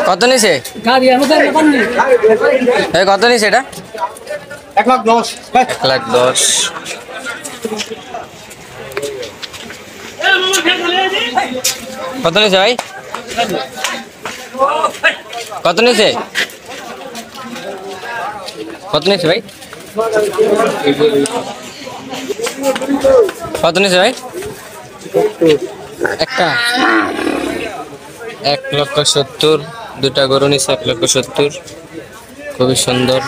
কত নিছে? কত নিছে এটা? 1,10,000। 1,10,000। কত নিছে ভাই? কত নিছে? কত নিছে ভাই? কত নিছে ভাই? একটা 1,70,000। দুটা গরু নিছে 1,70,000। খুবই সুন্দর।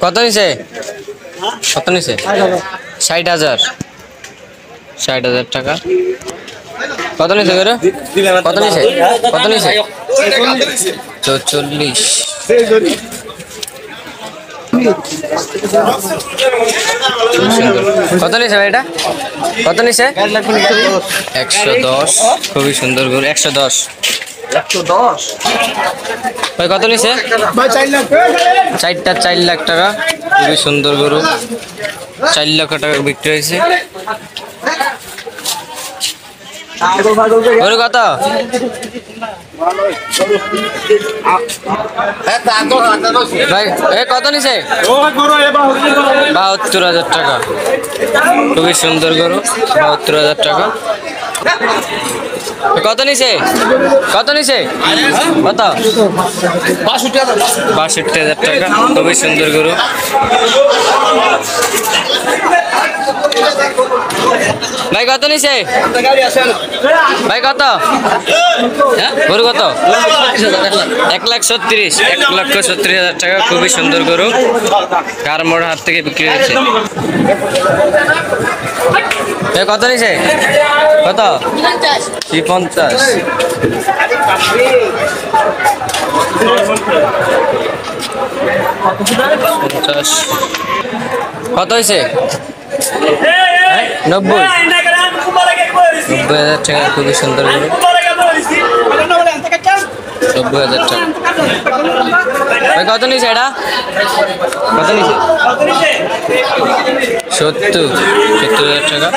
কত নিছে? কত নিছে? 60,000। 60,000 টাকা। কত নিছে গরু? কত নিছে? কত নিছে? 44। কত নিছে ভাই এটা? কত নিছে? 110। খুবই সুন্দর গরু। 110 ভাই। কত নিছে? চারটা 4 লাখ টাকা। খুবই সুন্দর গরু। 4 লক্ষ টাকা বিক্রি হয়েছে। গরু কত? ভাই কত নিছে? 72,000 টাকা। খুবই সুন্দর গরু। 72,000 টাকা। কত নিছে? কত নিছে? কত? 62,000 টাকা। খুবই সুন্দর গরু। ভাই কত নিছে? ভাই কত? গরু কত? 1,30,000। 1,70,000 টাকা। খুবই সুন্দর গরু। কারমোড় হাট থেকে বিক্রি হয়েছে। কত নিছে? কত? 50। কত হয়েছে? 90,000 টাকা। খুবই সুন্দর গরু। 90,000 টাকা। কত নিছে এটা? কত নিছে? 70,000 টাকা।